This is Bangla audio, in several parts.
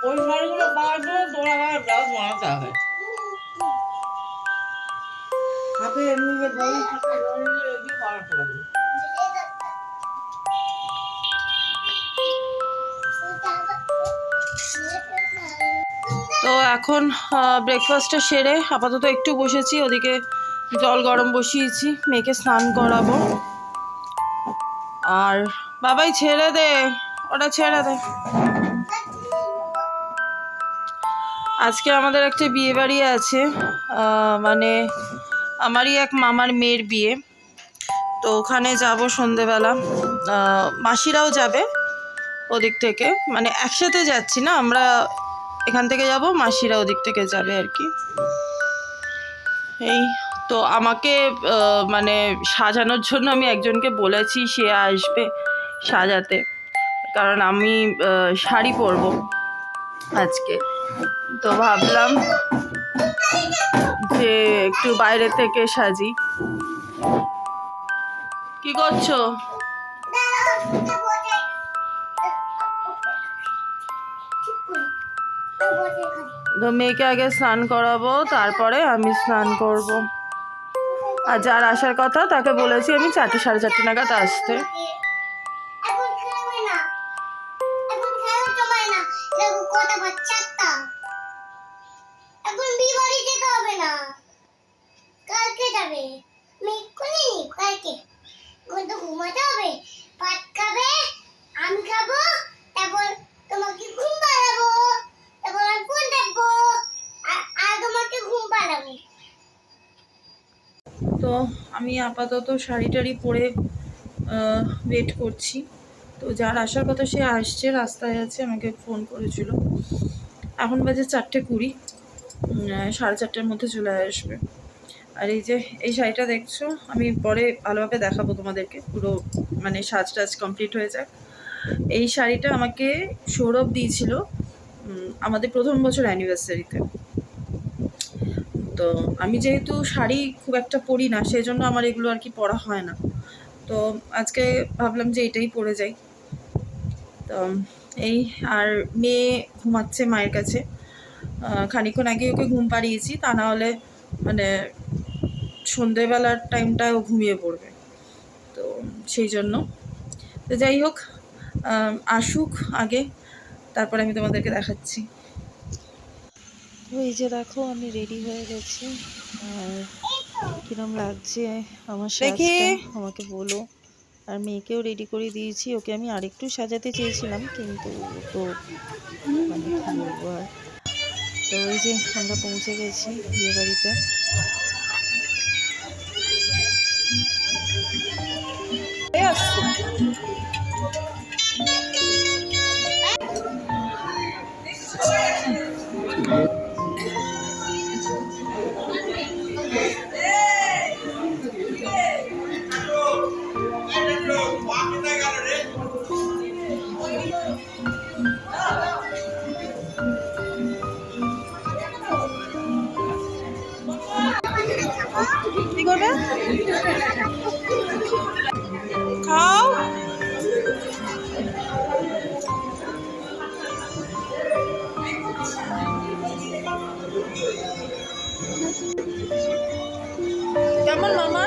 ওই শাড়িগুলো পাওয়ার জন্য তোর আবার ব্লাউজ বানাতে হবে। হাতে এমনি যে বড়ি থাকে এগিয়ে বানাতে পারবি। তো এখন ব্রেকফাস্টটা সেরে আপাতত একটু বসেছি, ওদিকে জল গরম বসিয়েছি, মেয়েকে স্নান করাবো। আর বাবাই ছেড়ে দে, ওটা ছেড়ে দে। আজকে আমাদের একটা বিয়ে বাড়ি আছে, মানে আমারই এক মামার মেয়ের বিয়ে। তো ওখানে যাব সন্ধেবেলা, মাসিরাও যাবে ওদিক থেকে, মানে একসাথে যাচ্ছি না আমরা, এখান থেকে যাব, মাসিরা ওদিক থেকে যাবে আর কি। এই তো আমাকে মানে সাজানোর জন্য আমি একজনকে বলেছি, সে আসবে সাজাতে, কারণ আমি শাড়ি পরবো আজকে। তো ভাবলাম যে একটু বাইরে থেকে সাজি। কি করছো? তো মেয়েকে আগে স্নান করাবো, তারপরে আমি স্নান করব। আর যার আসার কথা তাকে বলেছি আমি 4টে 4:30 নাগাদ আসতে। তো আমি আপাতত শাড়ি টাড়ি পরে ওয়েট করছি। তো যার আসার কথা সে আসছে, রাস্তায় আছে, আমাকে ফোন করেছিল। এখন বাজে 4:20, 4:30টার মধ্যে চলে আসবে। আর এই যে এই শাড়িটা দেখছো, আমি পরে ভালোভাবে দেখাবো তোমাদেরকে, পুরো মানে সাজ টাজ কমপ্লিট হয়ে যাক। এই শাড়িটা আমাকে সৌরভ দিয়েছিল আমাদের প্রথম বছর অ্যানিভার্সারিতে। তো আমি যেহেতু শাড়ি খুব একটা পরি না, সেই জন্য আমার এগুলো আর কি পরা হয় না। তো আজকে ভাবলাম যে এটাই পরে যাই। তো এই, আর মেয়ে ঘুমাচ্ছে মায়ের কাছে, খানিকক্ষণ আগে ওকে ঘুম পাড়িয়েছি, তা না হলে মানে সন্ধেবেলার টাইমটায় ও ঘুমিয়ে পড়বে। তো সেই জন্য, তো যাই হোক, আসুক আগে, তারপরে আমি তোমাদেরকে দেখাচ্ছি। এই যে দেখো আমি রেডি হয়ে গেছি, আর কিরম লাগছে আমার সাজটা আমাকে বলো। আর মেয়েকেও রেডি করে দিয়েছি, ওকে আমি আরেকটু সাজাতে চেয়েছিলাম, কিন্তু তো মানে কি বলবো আর। তো এই যে আমরা পৌঁছে গেছি বিয়ে বাড়িতে। কি করবে? খাও। কেমন মামা?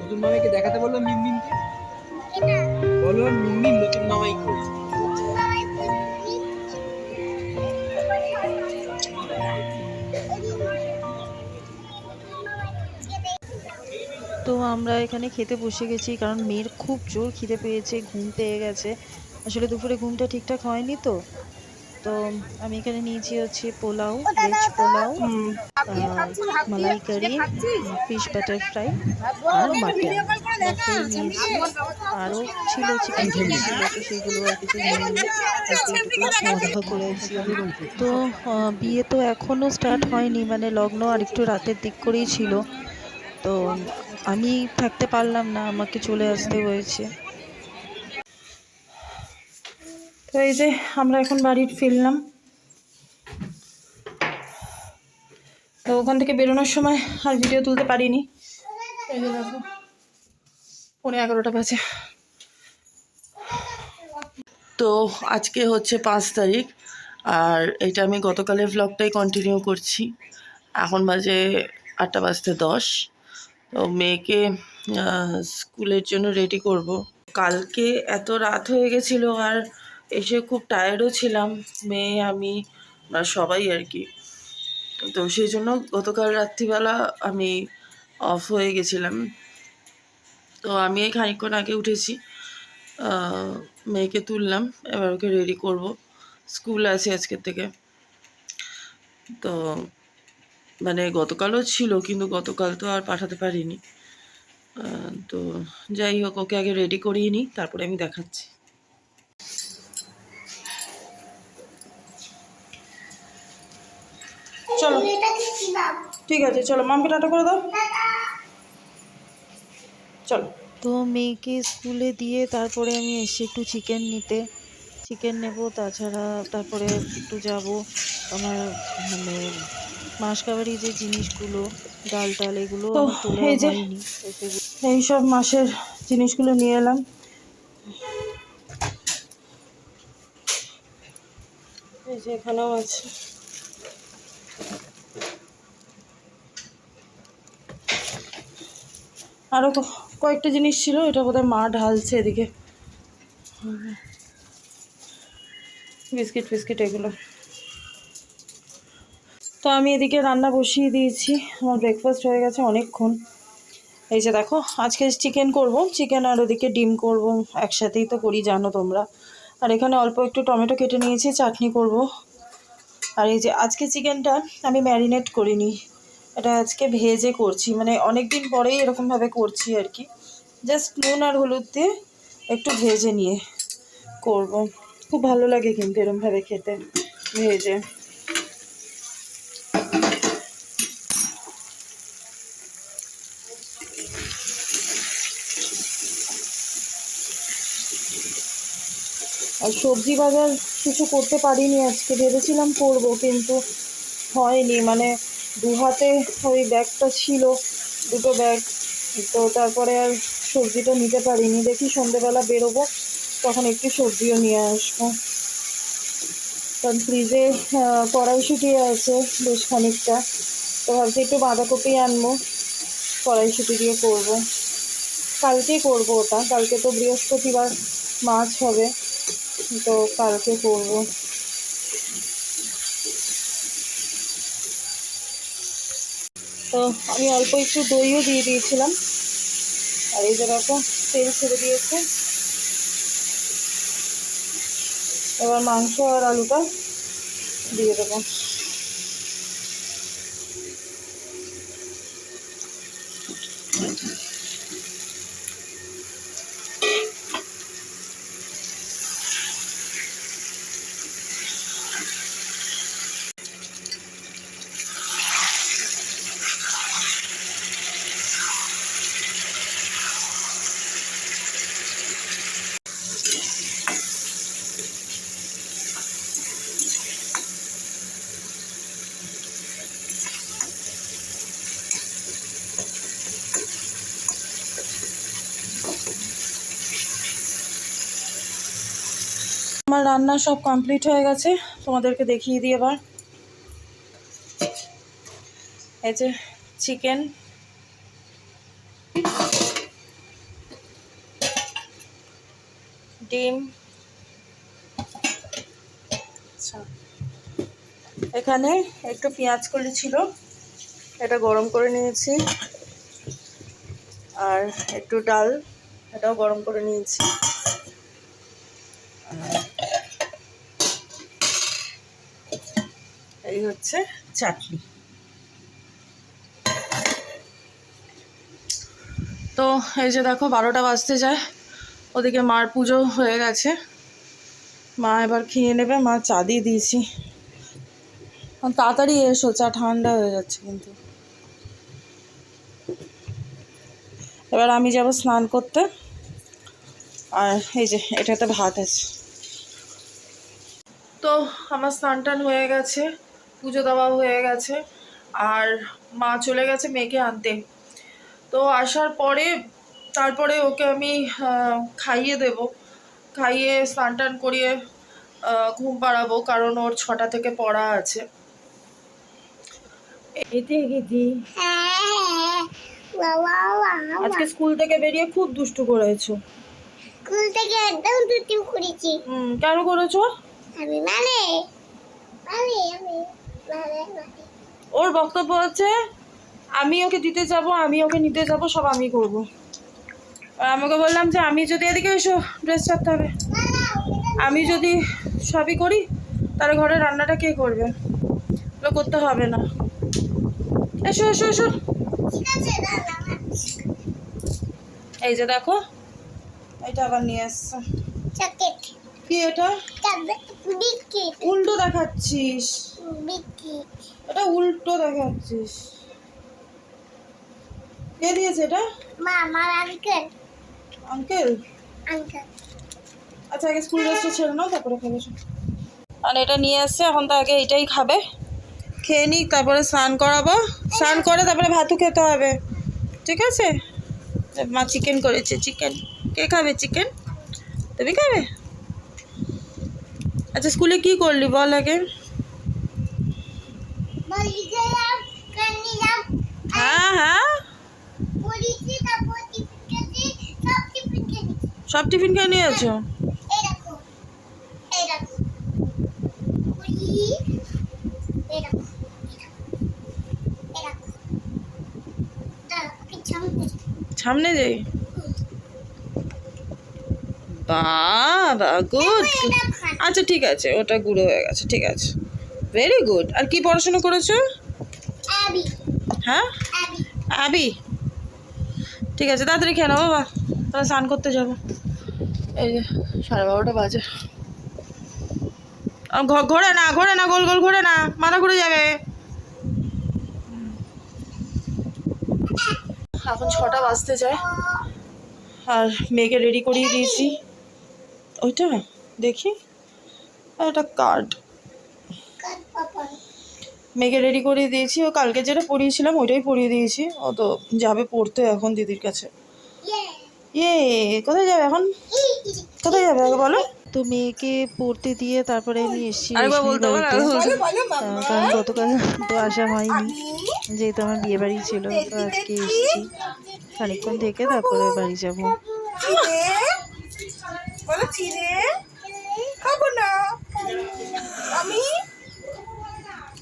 নতুন মামাইকে দেখাতে বললো মিনমিনকে, বলো মিনমিন নতুন মামাইকে। তো আমরা এখানে খেতে বসে গেছি, কারণ মেয়ের খুব জোর খিদে পেয়েছে, ঘুম পেয়ে গেছে। আসলে দুপুরে ঘুমটা ঠিকঠাক হয়নি, তো তো আমি এখানে নিয়েছি হচ্ছে পোলাও, ভেজ পোলাও, মালাই কারি, ফিশ বাটার ফ্রাই আর মাটন বাসেই নিয়েছি। আরও ছিল, চিকেন চিলি ছিল, তো সেগুলো আর কিছু নিইনি, বাস এইটুকুই খাওয়া দাওয়া করেছি। তো বিয়ে তো এখনও স্টার্ট হয়নি, মানে লগ্ন আর একটু রাতের দিক করেই ছিল। তো আমি থাকতে পারলাম না, আমাকে চলে আসতে হয়েছে। তো এই যে আমরা এখন বাড়ি ফিরলাম। তো ওখান থেকে বেরোনোর সময় আর ভিডিও তুলতে পারিনি। এই যে দেখো 11:15 বাজে। তো আজকে হচ্ছে 5 তারিখ, আর এটা আমি গতকালের ভ্লগটাই কন্টিনিউ করছি। এখন বাজে 8:10। তো মেয়েকে স্কুলের জন্য রেডি করব। কালকে এত রাত হয়ে গেছিলো আর এসে খুব টায়ার্ডও ছিলাম, মেয়ে আমি সবাই আর কি। তো সেই জন্য গতকাল রাত্রিবেলা আমি অফ হয়ে গেছিলাম। তো আমি এই খানিকক্ষণ আগে উঠেছি, মেয়েকে তুললাম, এবার ওকে রেডি করব, স্কুল আছে আজকের থেকে। তো মানে গতকালও ছিল, কিন্তু গতকাল তো আর পাঠাতে পারিনি। তো যাই হোক, ওকে আগে রেডি করিয়ে নিই, তারপরে আমি দেখাচ্ছি। চলো ঠিক আছে, চলো মামকে টাটা করে দাও, চলো। তো মেয়েকে স্কুলে দিয়ে তারপরে আমি এসে একটু চিকেন নেব, তাছাড়া তারপরে একটু যাব আমার মানে মাসকাবারি যে জিনিসগুলো, ডাল টাল, এগুলো তো আমার তোলা এই যে হয়নি, তো সেগুলো এই সব মাসের জিনিসগুলো নিয়ে এলাম। এই যে এখানেও আছে। আরও কয়েকটা জিনিস ছিল, এটা বোধহয় মা ঢালছে এদিকে, বিস্কিট এগুলো। তো আমি এদিকে রান্না বসিয়ে দিয়েছি, আমার ব্রেকফাস্ট হয়ে গেছে অনেকক্ষণ। এই যে দেখো, আজকে চিকেন করব, চিকেন আর ওদিকে ডিম করব, একসাথেই তো করি জানো তোমরা। আর এখানে অল্প একটু টমেটো কেটে নিয়েছি, চাটনি করব। আর এই যে আজকে চিকেনটা আমি ম্যারিনেট করিনি, এটা আজকে ভেজে করছি, মানে অনেক দিন পরেই এরকমভাবে করছি আর কি। জাস্ট নুন আর হলুদ দিয়ে একটু ভেজে নিয়ে করব, খুব ভালো লাগে কিন্তু এরকমভাবে খেতে ভেজে। আর সবজি বাজার কিছু করতে পারিনি আজকে, ভেবেছিলাম করব কিন্তু হয়নি, মানে দু হাতে ওই ব্যাগটা ছিল, দুটো ব্যাগ, তো তারপরে আর সবজিটা নিতে পারিনি। দেখি সন্ধেবেলা বেরোবো, তখন একটু সবজিও নিয়ে আসবো। কারণ ফ্রিজে কড়াইশুঁটি আছে বেশ খানিকটা, তো ভাবছি একটু বাঁধাকপি আনবো, কড়াইশুঁটি দিয়ে করবো। কালকে করবো ওটা, কালকে তো বৃহস্পতিবার মাছ হবে, তো কালকে করবো। তো আমি অল্প একটু দইও দিয়ে দিয়েছিলাম, আর এই যে দেখো তেল ছেড়ে দিয়েছে। এবার মাংস আর আলুটা দিয়ে দেবো। আমার রান্না সব কমপ্লিট হয়ে গেছে, তোমাদেরকে দেখিয়ে দিই এবার। এই যে চিকেন, ডিম, আচ্ছা এখানে একটু পেঁয়াজ কলি ছিল, এটা গরম করে নিয়েছি, আর একটু ডাল, এটাও গরম করে নিয়েছি। এই হচ্ছে চাটনি। তো এই যে দেখো 12টা বাজতে যায়, ওদিকে মার পুজো হয়ে গেছে, মা এবার খেয়ে নেবে। মা চা দিয়ে দিয়েছি, তাড়াতাড়ি এসো, চা ঠান্ডা হয়ে যাচ্ছে কিন্তু। এবার আমি যাব স্নান করতে, আর এই যে এটাতে ভাত আছে। তো আমার স্নান টান হয়ে গেছে, পুজো দেওয়া হয়ে গেছে, আর মা চলে গেছে মেয়েকে আনতে। তো আসার পরে তারপরে ওকে আমি খাইয়ে দেব, খাইয়ে স্নান টান করিয়ে ঘুম পাড়াবো, কারণ ওর 6টা থেকে পড়া আছে। এতে গেছি আজকে স্কুল থেকে বেরিয়ে খুব দুষ্টু করেছো। স্কুল থেকে একদম দুষ্টু করেছি। কেন করেছো? আমি মানে ওর বক্তব্য হচ্ছে আমি ওকে দিতে যাব, আমি ওকে নিতে যাব, সব আমি করব। আর আমাকে বললাম যে আমি যদি এদিকে এসো, ড্রেস ছাড়তে হবে, আমি যদি সবই করি তাহলে ঘরে রান্নাটা কে করবে? ওগুলো করতে হবে না। এসো এসো এসো। ঠিক আছে দাদা। এই যে দেখো, এটা আবার নিয়ে এসছে। চকলেট কি এটা? বিস্কিট উল্টো দেখাচ্ছিস, বিস্কিট এটা উল্টো দেখাচ্ছিস। কে দিয়েছে এটা? মা আমার আঙ্কেল আঙ্কেল? আচ্ছা আগে স্কুল ড্রেসটা ছেড়ে নাও, তারপরে খাবে। আর এটা নিয়ে এসছে, এখন তো আগে এটাই খাবে, খেয়ে নিক, তারপরে স্নান করাবো, স্নান করে তারপরে ভাতও খেতে হবে, ঠিক আছে? মা চিকেন করেছে, চিকেন। কে খাবে চিকেন? তুমি খাবে? আচ্ছা স্কুলে কি করলি বল আগে? বলি গেলাম কানিলাম হ্যাঁ হ্যাঁ, বলিছি তারপর টিফিন সব টিফিন খেয়েছি। সব টিফিন খেয়ে নিয়েছো? এই দেখো বলি এই দেখো সামনে যাই। বাবা গুড। আচ্ছা ঠিক আছে, ওটা গুঁড়ো হয়ে গেছে, ঠিক আছে, ভেরি গুড। আর কি পড়াশোনা করেছো? আবি হ্যাঁ আবি আবি, ঠিক আছে, তাড়াতাড়ি খেয়ে নাও বাবা, তাহলে স্নান করতে যাবো। এই যে 12:30 বাজে। ঘোরে না ঘোরে না, গোল গোল ঘোরে না, মাথা ঘুরে যাবে। এখন 6টা বাজতে যায়, আর মেয়েকে রেডি করিয়ে দিয়েছি। ওইটা দেখি, একটা কার্ড। পাপা মেয়েকে রেডি করিয়ে দিয়েছি, ও কালকে যেটা পড়িয়েছিলাম ওইটাই পড়িয়ে দিয়েছি। ও তো যাবে পড়তে এখন দিদির কাছে। ইয়ে, কোথায় যাবে এখন? কোথায় যাবে আগে বলো? তো মেয়েকে পড়তে দিয়ে তারপরে আমি এসেছি আরেকবার রেশমির বলতে হবে, বাড়িতে। আরেকবার কারণ গতকাল তো আসা হয়নি, যেহেতু আমার বিয়ে বাড়ি ছিল, তো আজকে এসেছি, খানিকক্ষণ থেকে তারপরে বাড়ি যাব। বলো চিড়ে খাবো না আমি,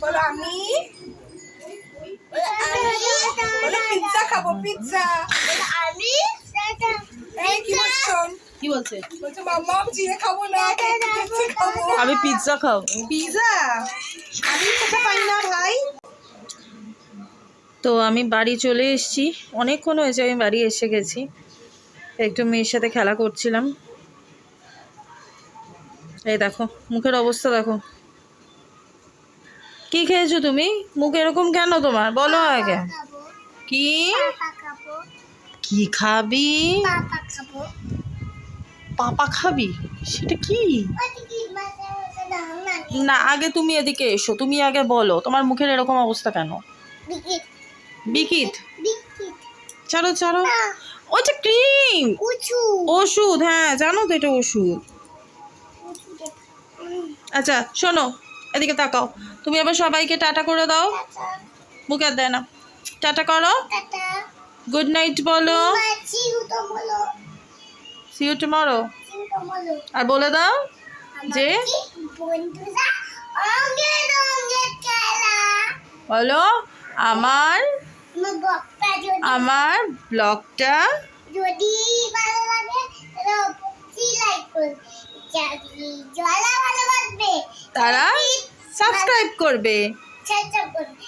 বলো আমি, বলো পিৎজা খাবো, পিৎজা। আমি কি বলছে? বলছে মাম্মা আমি চিড়ে খাবো না, পিৎজা খাবো। আমি পিৎজা খাবো। পিৎজা আমি খেতে পারি না ভাই। তো আমি বাড়ি চলে এসেছি, অনেকক্ষণ হয়েছে আমি বাড়ি এসে গেছি, একটু মেয়ের সাথে খেলা করছিলাম। এই দেখো মুখের অবস্থা দেখো, কি খেয়েছো তুমি? মুখ এরকম কেন তোমার, বলো আগে। কি খাবো কি খাবি? পাপা খাবো পাপা খাবি? সেটা কি? না আগে তুমি এদিকে এসো, তুমি আগে বলো তোমার মুখের এরকম অবস্থা কেন? বিকিট বিকিট? বিকিট ছাড়ো ছাড়ো, ওইটা ক্রিম, উঁচু ওষুধ। হ্যাঁ জানো তো এটা ওষুধ। আচ্ছা শোনো, এদিকে তাকাও, তুমি এবার সবাইকে টাটা করে দাও, মুখে আর দেয় না, টাটা করো, টাটা গুড নাইট বলো, চিউ তো বলো সি ইউ টুমরো। চিউ তো বলো আর বলে দাও যে বন্ধুরা অঙ্গে রঙে খেলা বলো আমার বক্তা আমার ব্লগটা যদি ভালো লাগে তাহলে অবশ্যই লাইক করবে, যদি জলা ভালো বাসবে তারা সাবস্ক্রাইব করবে। চেষ্টা করবে